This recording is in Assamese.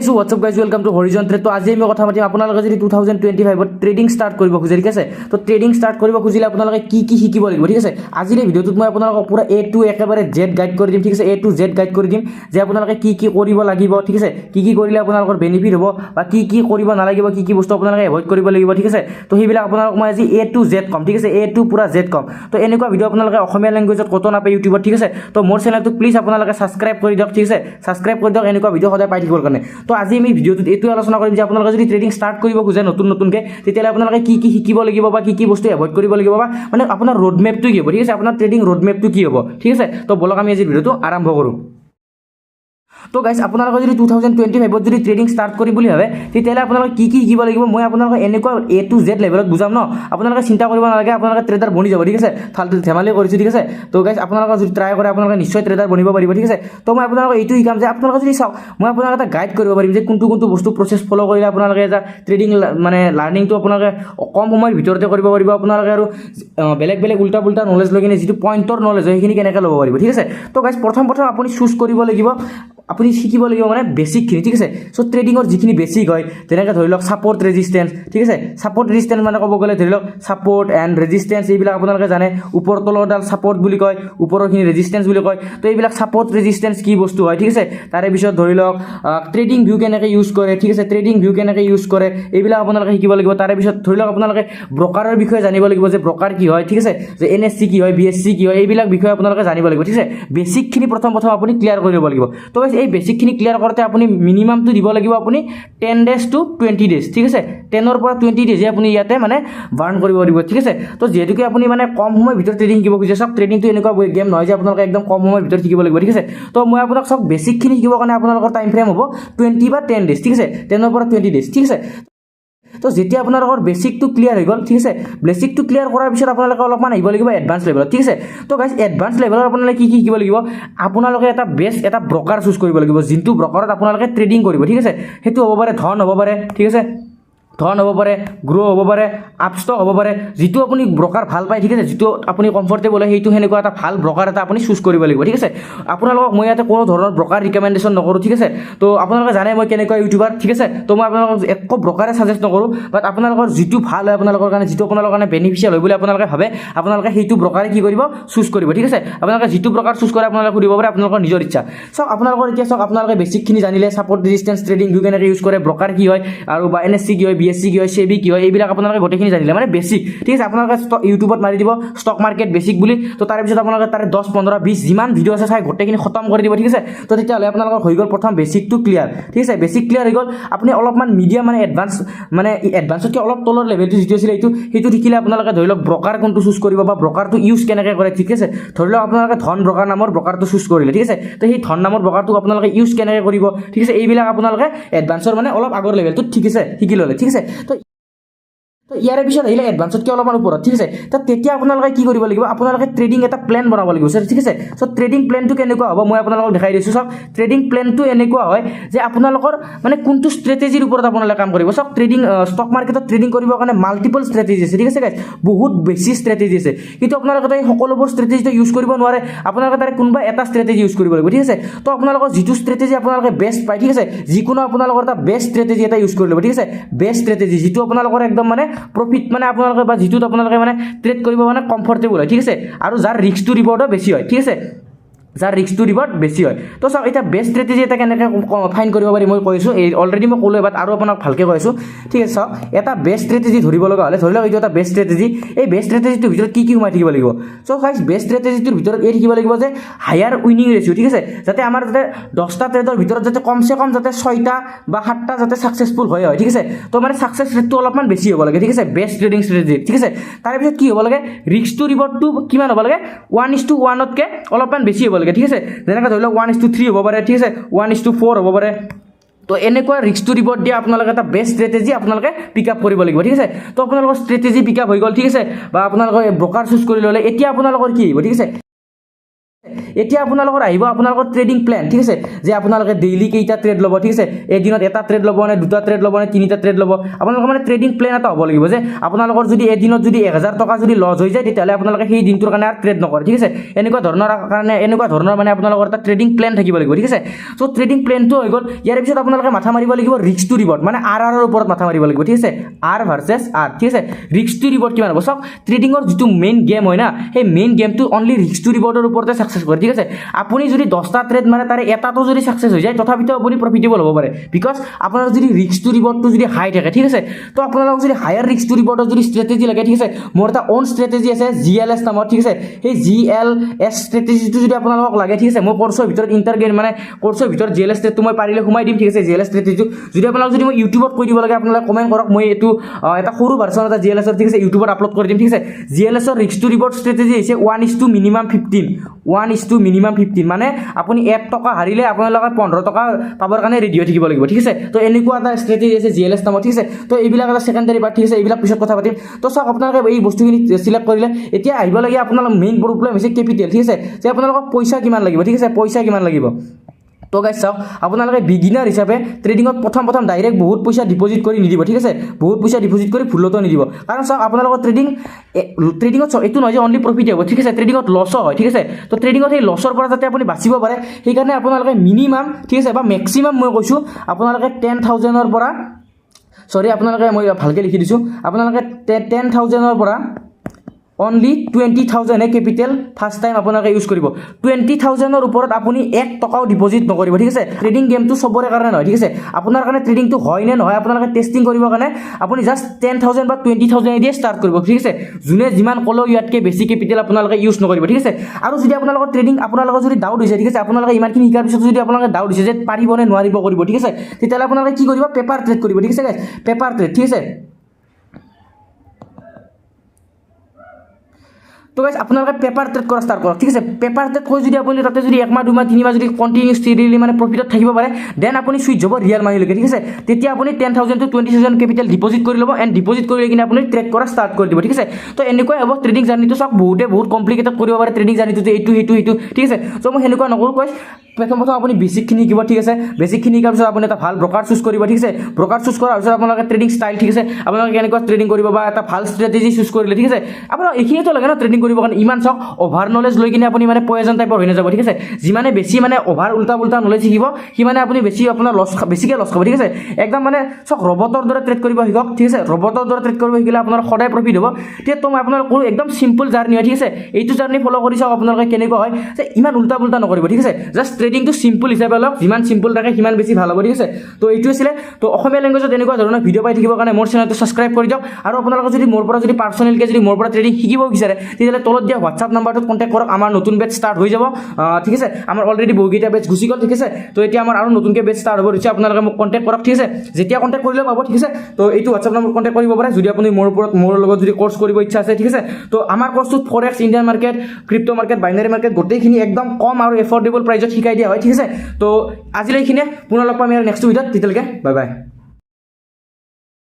So WhatsApp guys welcome to Harijan trade. তো আজি আমি কথা পাতিম আপোনালোকে যদি 2025 ট্ৰেডিং ষ্টাৰ্ট কৰিব খোজে, ঠিক আছে। তো ট্ৰেডিং ষ্টাৰ্ট কৰিব খুজিলে আপোনালোকে কি কি শিকিব লাগিব, ঠিক আছে। আজিৰ এই ভিডিঅ'টোত মই আপোনালোকক পুৰা A to একেবাৰে Z গাইড কৰি দিম, ঠিক আছে। A to Z গাইড কৰি দিম যে আপোনালোকে কি কি কৰিব লাগিব, ঠিক আছে। কি কি কৰিলে আপোনালোকৰ বেনিফিট হ'ব বা কি কি কৰিব নালাগিব, কি কি বস্তু আপোনালোকে এভইড কৰিব লাগিব, ঠিক আছে। তো সেইবিলাক আপোনালোকক মই আজি A to Z কম, ঠিক আছে। A to পুৰা Z কম। তো এনেকুৱা ভিডিঅ' আপোনালোকে অসমীয়া লেংগুৱেজত ক'তো নাপায় ইউটিউবত, ঠিক আছে। তো মোৰ চেনেলটো প্লিজ আপোনালোকে ছাবস্ক্ৰাইব কৰি দিয়ক, ঠিক আছে। ছাবস্ক্ৰাইব কৰি দিয়ক এনেকুৱা ভিডিঅ' সদায় পাই থাকিবৰ কাৰণে। তো আজি আমি ভিডিঅ'টোত এইটো আলোচনা কৰিম যে আপোনালোকে যদি ট্ৰেডিং ষ্টাৰ্ট কৰিব খোজে নতুনকৈ, তেতিয়াহ'লে আপোনালোকে কি কি শিকিব লাগিব বা কি কি বস্তু এভইড কৰিব লাগিব বা মানে আপোনাৰ ৰোড মেপটো কি হ'ব, ঠিক আছে। আপোনাৰ ট্ৰেডিং ৰোড মেপটো কি হ'ব, ঠিক আছে। তো বলক আমি আজি ভিডিঅ'টো আৰম্ভ কৰোঁ। তো গাইজ আপোনালোকে যদি 2025 যদি ট্ৰেডিং ষ্টাৰ্ট কৰিম বুলি ভাবে, তেতিয়াহ'লে আপোনালোকে কি কি শিকিব লাগিব মই আপোনালোকক এনেকুৱা A to Z লেভেলত বুজাম ন। আপোনালোকে চিন্তা কৰিব নালাগে, আপোনালোকে ট্ৰেডাৰ বনি যাব, ঠিক আছে। ফাল্টু ধেমালি কৰিছোঁ, ঠিক আছে। তো গাইজ আপোনালোকে যদি ট্ৰাই কৰে আপোনালোকে নিশ্চয় ট্ৰেডাৰ বনিব পাৰিব, ঠিক আছে। তো মই আপোনালোকক এইটো শিকাম যে আপোনালোকে যদি চাওক, মই আপোনালোকক এটা গাইড কৰিব পাৰিম যে কোনটো কোনটো বস্তু প্ৰচেছ ফ'ল' কৰিলে আপোনালোকে এটা ট্ৰেডিং মানে লাৰ্ণিংটো আপোনালোকে কম সময়ৰ ভিতৰতে কৰিব পাৰিব। আপোনালোকে আৰু বেলেগ বেলেগ উল্টা পুল্টা নলেজ লৈ কিনে যিটো পইণ্টৰ নলেজ হয় সেইখিনি কেনেকৈ ল'ব পাৰিব, ঠিক আছে। তো গাইজ প্ৰথম আপুনি চুজ কৰিব লাগিব, আপুনি শিকিব লাগিব মানে বেছিকখিনি, ঠিক আছে। চ' ট্ৰেডিঙৰ যিখিনি বেছিক হয়, যেনেকৈ ধৰি লওক ছাপৰ্ট ৰেজিষ্টেঞ্চ, ঠিক আছে। ছাপৰ্ট ৰেজিষ্টেঞ্চ মানে ক'ব গ'লে ধৰি লওক ছাপৰ্ট এণ্ড ৰেজিষ্টেঞ্চ এইবিলাক আপোনালোকে জানে। ওপৰ তলৰডাল ছাপৰ্ট বুলি কয়, ওপৰৰখিনি ৰেজিষ্টেঞ্চ বুলি কয়। তো এইবিলাক ছাপৰ্ট ৰেজিষ্টেঞ্চ কি বস্তু হয়, ঠিক আছে। তাৰে পিছত ধৰি লওক ট্ৰেডিং ভিউ কেনেকৈ ইউজ কৰে, ঠিক আছে। ট্ৰেডিং ভিউ কেনেকৈ ইউজ কৰে এইবিলাক আপোনালোকে শিকিব লাগিব। তাৰে পিছত ধৰি লওক আপোনালোকে ব্ৰকাৰৰ বিষয়ে জানিব লাগিব যে ব্ৰকাৰ কি হয়, ঠিক আছে। যে NSC কি হয়, BSC কি হয়, এইবিলাক বিষয়ে আপোনালোকে জানিব লাগিব, ঠিক আছে। বেছিকখিনি প্ৰথম আপুনি ক্লিয়াৰ কৰিব লাগিব। তো এই বেছিকখিনি ক্লিয়াৰ কৰোঁতে আপুনি মিনিমামটো দিব লাগিব আপুনি 10 days to 20 days, ঠিক আছে। 10 পৰা 20 ডেজে আপুনি ইয়াতে মানে বাৰ্ণ কৰিব দিব, ঠিক আছে। তো যিহেতুকে আপুনি মানে কম সময়ৰ ভিতৰত ট্ৰেডিং শিকিব খুজিছে, চাওক ট্ৰেডিংটো এনেকুৱা গেম নহয় যে আপোনালোকে একদম কম সময়ৰ ভিতৰত শিকিব লাগিব, ঠিক আছে। তো মই আপোনাক চাওক বেছিকখিনি শিকিবৰ কাৰণে আপোনালোকৰ টাইম ফ্ৰেম হ'ব 20 বা 10 days, ঠিক আছে। 10 পৰা 20 days, ঠিক আছে। তো যেতিয়া আপোনালোকৰ বেছিকটো ক্লিয়াৰ হৈ গ'ল, ঠিক আছে। বেছিকটো ক্লিয়াৰ কৰাৰ পিছত আপোনালোকে অলপমান আহিব লাগিব এডভান্স লেভেলত, ঠিক আছে। তো গাইজ এডভান্স লেভেলত আপোনালোকে কি কি শিকিব লাগিব, আপোনালোকে এটা বেষ্ট এটা ব্ৰকাৰ চুজ কৰিব লাগিব, যোনটো ব্ৰকাৰত আপোনালোকে ট্ৰেডিং কৰিব, ঠিক আছে। সেইটো হ'ব পাৰে ধন হ'ব পাৰে, ঠিক আছে। ধন হ'ব পাৰে, গ্ৰ' হ'ব পাৰে, আপষ্টক হ'ব পাৰে, যিটো আপুনি ব্ৰকাৰ ভাল পায়, ঠিক আছে। যিটো আপুনি কমফৰ্টেবল হয় সেইটো সেনেকুৱা এটা ভাল ব্ৰকাৰ এটা আপুনি চুজ কৰিব লাগিব, ঠিক আছে। আপোনালোকক মই ইয়াতে কোনো ধৰণৰ ব্ৰকাৰ ৰিকমেণ্ডেশ্যন নকৰোঁ, ঠিক আছে। তো আপোনালোকে জানে মই কেনেকুৱা ইউটিউবাৰ, ঠিক আছে। তো মই আপোনালোকক একো ব্ৰকাৰে ছাজেষ্ট নকৰোঁ, বাট আপোনালোকৰ যিটো ভাল হয় আপোনালোকৰ কাৰণে, যিটো আপোনালোকৰ কাৰণে বেনিফিচিয়েল হয় বুলি আপোনালোকে ভাবে, আপোনালোকে সেইটো ব্ৰকাৰে কি কৰিব চুজ কৰিব, ঠিক আছে। আপোনালোকে যিটো ব্ৰকাৰ চুজ কৰে আপোনালোকে সুধিব পাৰে, আপোনালোকৰ নিজৰ ইচ্ছা। চাওক আপোনালোকৰ এতিয়া চাওক আপোনালোকে বেছিকখিনি জানিলে, ছাপৰ্ট ৰেজিষ্টেঞ্চ ট্ৰেডিং ভিউ কেনেকৈ ইউজ কৰে, ব্ৰকাৰ কি হয় আৰু বা NSC কি হয়, BSC কি হয়, SEBI কি হয়, এইবিলাক আপোনালোকে গোটেইখিনি জানিলে মানে বেছিক, ঠিক আছে। আপোনালোকে ইউটিউবত মাৰি দিব ষ্টক মাৰ্কেট বেছিক বুলি। তো তাৰপিছত আপোনালোকে তাৰে 10, 15, 20 যিমান ভিডিঅ' আছে চাই গোটেইখিনি খতম কৰি দিব, ঠিক আছে। তো তেতিয়াহ'লে আপোনালোকৰ হৈ গ'ল প্ৰথম বেছিকটো ক্লিয়াৰ, ঠিক আছে। বেছিক ক্লিয়াৰ হৈ গ'ল, আপুনি অলপমান মিডিয়াম মানে এডভান্স মানে এডভান্সতকৈ অলপ তলৰ লেভেলটো যিটো আছিলে সেইটো শিকিলে আপোনালোকে ধৰি লওক ব্ৰকাৰ কোনটো চুজ কৰিব বা ব্ৰকাৰটো ইউজ কেনেকৈ কৰে, ঠিক আছে। ধৰি লওক আপোনালোকে ধন ব্ৰকাৰ নামৰ ব্ৰকাৰটো চুজ কৰিলে, ঠিক আছে। তো সেই ধন নামৰ ব্ৰকাৰটো আপোনালোকে ইউজ কেনেকৈ কৰিব, ঠিক আছে। এইবিলাক আপোনালোকে এডভান্সৰ মানে অলপ আগৰ লেভেলটোত, ঠিক আছে, শিকি ল'লে, ঠিক আছে। তো ইয়াৰে পিছত আহিলে এডভান্সতকৈ অলপমান ওপৰত, ঠিক আছে। তো তেতিয়া আপোনালোকে কি কৰিব লাগিব, আপোনালোকে ট্ৰেডিং এটা প্লেন বনাব লাগিব, ঠিক আছে। চ' ট্ৰেডিং প্লেনটো কেনেকুৱা হ'ব মই আপোনালোকক দেখাই দিছোঁ। চাওক ট্ৰেডিং প্লেনটো এনেকুৱা হয় যে আপোনালোকৰ মানে কোনটো ষ্ট্ৰেটেজিৰ ওপৰত আপোনালোকে কাম কৰিব। চাওক ট্ৰেডিং ষ্টক মাৰ্কেটত ট্ৰেডিং কৰিবৰ কাৰণে মাল্টিপল ষ্ট্ৰেটেজি আছে, ঠিক আছে গাইজ, বহুত বেছি ষ্ট্ৰেটেজি আছে। কিন্তু আপোনালোকে এই সকলোবোৰ ষ্ট্ৰেটেজিটো ইউজ কৰিব নোৱাৰে, আপোনালোকে তাৰে কোনোবা এটা ষ্ট্ৰেটেজি ইউজ কৰিব লাগিব, ঠিক আছে। তো আপোনালোকৰ যিটো ষ্ট্ৰেটেজি আপোনালোকে বেষ্ট পায়, ঠিক আছে, যিকোনো আপোনালোকৰ এটা বেষ্ট ষ্ট্ৰেটেজি এটা ইউজ কৰি ল'ব, ঠিক আছে। বেষ্ট ষ্ট্ৰেটেজি যিটো আপোনালোকৰ একদম মানে প্ৰফিট মানে আপোনালোকে বা যিটোত আপোনালোকে মানে ট্ৰেড কৰিব মানে কমফৰ্টেবল হয়, ঠিক আছে। আৰু যাৰ ৰিস্ক টু ৰিৱাৰ্ডো বেছি হয়, ঠিক আছে, যাৰ ৰিস্ক টু ৰিৱাৰ্ড বেছি হয়। তো চাওক এতিয়া বেষ্ট ষ্ট্ৰেটেজি এটা কেনেকৈ ফাইন কৰিব পাৰি মই কৈছোঁ, এই অলৰেডি মই ক'লোঁ, বাট আৰু আপোনাক ভালকৈ কৈছোঁ, ঠিক আছে। চাওক এটা বেষ্ট ষ্ট্ৰেটেজি ধৰিব লগা হ'লে, ধৰি লওক এইটো এটা বেষ্ট ষ্ট্ৰেটেজি, এই বেষ্ট ষ্ট্ৰেটেজিটোৰ ভিতৰত কি সোমাই থাকিব লাগিব। চ' গাইজ বেষ্ট ষ্ট্ৰেটেজিটোৰ ভিতৰত এই থাকিব লাগিব যে হায়াৰ উইনিং ৰেচিঅ', ঠিক আছে। যাতে আমাৰ যাতে 10টা ট্ৰেডৰ ভিতৰত যাতে কমচে কম যাতে 6টা বা 7টা যাতে ছাকচেছফুল হয়, ঠিক আছে। তো মানে ছাকচেছ ৰেটটো অলপমান বেছি হ'ব লাগে, ঠিক আছে, বেষ্ট ট্ৰেডিং ষ্ট্ৰেটেজি, ঠিক আছে। তাৰপিছত কি হ'ব লাগে, ৰিস্ক টু ৰিৱাৰ্ডটো কিমান হ'ব লাগে, 1:1তকৈ অলপমান বেছি হ'ব লাগে, ঠিক আছে। যেনেকৈ ধৰি লওক 1:3 হ'ব পাৰে, ঠিক আছে, 1:4 হ'ব পাৰে। তো এনেকুৱা ৰিস্ক টু ৰিৱাৰ্ড দিয়া আপোনালোকে এটা বেষ্ট ষ্ট্ৰেটেজি আপোনালোকে পিক আপ কৰিব লাগিব, ঠিক আছে। তো আপোনালোকৰ ষ্ট্ৰেটেজি পিক আপ হৈ গ'ল, ঠিক আছে, বা আপোনালোকে ব্ৰকাৰ চুজ কৰি ল'লে। এতিয়া আপোনালোকৰ কি আহিব, ঠিক আছে, এতিয়া আপোনালোকৰ আহিব আপোনালোকৰ ট্ৰেডিং প্লেন ঠিক আছে যে আপোনালোকে ডেইলি কেইটা ট্ৰেড ল'ব ঠিক আছে এদিনত এটা ট্ৰেড ল'ব নে দুটা ট্ৰেড ল'ব নে তিনিটা ট্ৰেড ল'ব আপোনালোকৰ মানে ট্ৰেডিং প্লেন এটা হ'ব লাগিব যে আপোনালোকৰ যদি এদিনত যদি 1000 টকা যদি লছ হৈ যায় তেতিয়াহ'লে আপোনালোকে সেই দিনটোৰ কাৰণে আৰু ট্ৰেড নকৰে ঠিক আছে এনেকুৱা ধৰণৰ মানে আপোনালোকৰ এটা ট্ৰেডিং প্লেন থাকিব লাগিব ঠিক আছে চ' ট্ৰেডিং প্লেনটো হৈ গ'ল ইয়াৰ পিছত আপোনালোকে মাথা মাৰিব লাগিব ৰিস্ক টু ৰিৱৰ্ড মানে আৰৰ ওপৰত মাথা মাৰিব লাগিব ঠিক আছে আৰ ভাৰ্চেছ আৰ ঠিক আছে ৰিস্ক টু ৰিৱৰ্ড কিমান হ'ব চাওক ট্ৰেডিঙৰ যিটো মেইন গেম হয় না সেই মেইন গেমটো অনলি ৰিস্ক টু ৰিৱৰ্ডৰ ওপৰতে সাকসেস কৰে ঠিক আছে আপুনি যদি 10টা ট্ৰেড মানে তাৰে এটাটো যদি সাকসেস হৈ যায় তথাপিতো আপুনি প্ৰফিটেবল হ'ব পাৰে বিকজ আপোনাৰ যদি ৰিস্ক টু ৰিৱৰ্ডটো যদি হাই থাকে ঠিক আছে তো আপোনালোকক যদি হায়াৰ ৰিস্ক টু ৰিৱৰ্ডৰ যদি ষ্ট্ৰেটেজি লাগে ঠিক আছে মোৰ এটা অন ষ্ট্ৰেটেজি আছে GLS নামৰ ঠিক আছে সেই GLS ষ্ট্ৰেটেজিটো যদি আপোনালোকক লাগে ঠিক আছে মই কোৰ্সৰ ভিতৰত ইন্টাৰগেট মানে কোৰ্সৰ ভিতৰত GLS ষ্ট্ৰেটেজিটো মই পাৰিলে সোমাই দিম ঠিক আছে GLS ষ্ট্ৰেটেজিটো যদি আপোনালোক যদি মই ইউটিউবত কৈ দিব লাগে আপোনালোকে কমেন্ট কৰক মই এটো এটা সৰু ভাৰ্চন এটা GLS ৰ ঠিক আছে ইউটিউবত আপলোড কৰি দিম ঠিক আছে GLS ৰ ৰিস্ক টু ৰিৱৰ্ড ষ্ট্ৰেটেজি হৈছে 1:15 মিনিমাম 15 মানে আপুনি 1 টকা হাৰিলে আপোনালোকে 15 টকা পাবৰ কাৰণে ৰেডি হৈ থাকিব লাগিব ঠিক আছে তো এনেকুৱা এটা ষ্ট্ৰেটেজি আছে GLS নামৰ ঠিক আছে তো এইবিলাক এটা সেকেন্ডাৰী পাৰ্ট ঠিক আছে এইবিলাক পিছত কথা পাতিম তো চাওক আপোনালোকে এই বস্তুখিনি সিলেক্ট কৰিলে এতিয়া আহিব লাগে আপোনালোকৰ মেইন প্ৰবলেম হৈছে কেপিটেল ঠিক আছে যে আপোনালোকক পইচা কিমান লাগিব ঠিক আছে পইচা কিমান লাগিব তো গাইছ চাওক আপোনালোকে বিগিনাৰ হিচাপে ট্ৰেডিঙত প্ৰথম ডাইৰেক্ট বহুত পইচা ডিপোজিট কৰি নিদিব ঠিক আছে বহুত পইচা ডিপোজিট কৰি ভুলতো নিদিব কাৰণ চাওক আপোনালোকৰ ট্ৰেডিঙত এইটো নহয় যে অনলি প্ৰফিট হ'ব ঠিক আছে ট্ৰেডিঙত লছও হয় ঠিক আছে তো ট্ৰেডিঙত সেই লছৰ পৰা যাতে আপুনি বাচিব পাৰে সেইকাৰণে আপোনালোকে মিনিমাম ঠিক আছে বা মেক্সিমাম মই কৈছোঁ আপোনালোকে 10,000ৰ পৰা সৰি আপোনালোকে মই ভালকৈ লিখি দিছোঁ আপোনালোকে 10,000ৰ পৰা only 20,000 হে ক্যাপিটাল ফাৰ্স্ট টাইম আপোনালোকে ইউজ কৰিব 20,000 ৰ ওপৰত আপুনি 1 টকাও ডিপোজিট নকৰিব ঠিক আছে ট্ৰেডিং গেমটো সবৰে কাৰণে নহয় ঠিক আছে আপোনাৰ কাৰণে ট্ৰেডিংটো হয় নে নহয় আপোনালোকে টেস্টিং কৰিবৰ কাৰণে আপুনি জাস্ট 10,000 বা 20,000 দিয়ে ষ্টাৰ্ট কৰিব ঠিক আছে যোনে যিমান কলো ইয়াতকে বেছি ক্যাপিটাল আপোনালোকে ইউজ নকৰিব ঠিক আছে আৰু যদি আপোনালোকৰ ট্ৰেডিং আপোনালোকৰ যদি ডাউট হৈছে ঠিক আছে আপোনালোকে ইমানখিনি শিকাৰ পিছত যদি আপোনালোকে ডাউট হৈছে যে পাৰিব নে নোৱাৰিব কৰিব ঠিক আছে তেতিয়াহ'লে আপোনালোকে কি কৰিব পেপাৰ ট্ৰেড কৰিব ঠিক আছে গাইস পেপাৰ ট্ৰেড ঠিক আছে তো গাইস আপোনালোকে পেপাৰ ট্ৰেড কৰা ষ্টাৰ্ট কৰক ঠিক আছে পেপাৰ ট্ৰেড কৰি যদি আপুনি তাতে যদি 1 মাহ 2 মাহ 3 মাহ যদি কন্টিনিউয়াসলি মানে প্ৰফিটত থাকিব পাৰে দেন আপুনি সুইচ যাব ৰিয়েল মানিলৈকে ঠিক আছে তেতিয়া আপুনি 10,000 to 20,000 ক্যাপিটাল ডিপোজিট কৰি ল'ব এন্ড ডিপোজিট কৰি কিনে আপুনি ট্ৰেড কৰা ষ্টাৰ্ট কৰি দিব ঠিক আছে তো এনেকৈ হ'ব ট্ৰেডিং জাৰ্নিটো চাওক বহুত কমপ্লিকেটেড কৰিব পাৰে ট্ৰেডিং জাৰ্নিটো এইটো ঠিক আছে তো মই হেনেকুৱা নকৰো কৈছ প্ৰথম আপুনি বেসিকখিনি শিকিব ঠিক আছে বেসিকখিনি শিকাৰ পিছত আপুনি এটা ভাল ব্ৰকাৰ চুজ কৰিব ঠিক আছে ব্ৰকাৰ চুজ কৰাৰ পিছত আপোনালোকে ট্ৰেডিং ষ্টাইল ঠিক আছে আপোনালোকে কেনেকুৱা ট্ৰেডিং কৰিব বা এটা ভাল ষ্ট্ৰেটেজি চুজ কৰিলে ঠিক আছে আপোনাৰ এইখিনিতো লাগে না ট্ৰেডিং কৰিব কাৰণে ইমান চাওক অভাৰ নলেজ লৈ কিনে আপুনি মানে পয়জন টাইপৰ হৈ নাযাব ঠিক আছে যিমানে বেছি মানে অভাৰ উল্টা নলেজ শিকিব সিমানে আপুনি বেছি আপোনাৰ বেছিকে লছ খাব ঠিক আছে একদম মানে চাওক ৰবটৰ দৰে ট্ৰেড কৰিব শিকক ঠিক আছে ৰবটৰ দৰে ট্ৰেড কৰিব শিকিলে আপোনাৰ সদায় প্ৰফিট হ'ব তেতিয়া তো মই আপোনালোকক একদম সিম্পল জাৰ্নি হয় ঠিক আছে এইটো জাৰ্নি ফলো কৰি চাওক আপোনালোকে কেনেকুৱা হয় যে ইমান উল্টা নকৰিব ঠিক আছে জাস্ট ট্ৰেডিংটো সিম্পল হিচাপে লওক যিমান সিম্পল থাকে সিমান বেছি ভাল হ'ব ঠিক আছে তো এইটো আছিল তো অসমীয়া ল্যাঙ্গুৱেজত এনেকুৱা ধৰণৰ ভিডিও পাই থাকিবৰ কাৰণে মোৰ চেনেলটো সাবস্ক্ৰাইব কৰি দিয়ক আৰু আপোনালোকে যদি মোৰ পৰা যদি পাৰ্সোনালকে যদি মোৰ পৰা ট্ৰেডিং শিকিব বিচাৰে তেতিয়াহ'লে তলত দিয়া WhatsApp নাম্বাৰটোত কন্টাক্ট কৰক আমাৰ নতুন বেচ ষ্টাৰ্ট হৈ যাব ঠিক আছে আমাৰ অলৰেডি বহুকেইটা বেচ গুচি গ'ল ঠিক আছে তো এতিয়া আমাৰ আৰু নতুনকৈ বেচ ষ্টাৰ্ট হ'ব দিছে আপোনালোকে মোক কন্টাক্ট কৰক ঠিক আছে যেতিয়া কন্টাক্ট কৰিলে পাব ঠিক আছে তো এইটো WhatsApp নম্বৰ কন্টাক্ট কৰিব পাৰে যদি আপুনি মোৰ লগত যদি কোৰ্স কৰিব ইচ্ছা আছে ঠিক আছে তো আমাৰ কোৰ্সটোত forex Indian market crypto market binary market গোটেইখিনি একদম কম আৰু এফৰ্ডেবল প্ৰাইজত শিকাই দিয়া হয় ঠিক আছে তো আজিলৈখিনিয়ে পুনৰ লগ পাম ইয়াৰ নেক্সট ভিডিঅ'ত তেতিয়ালৈকে বাই বাই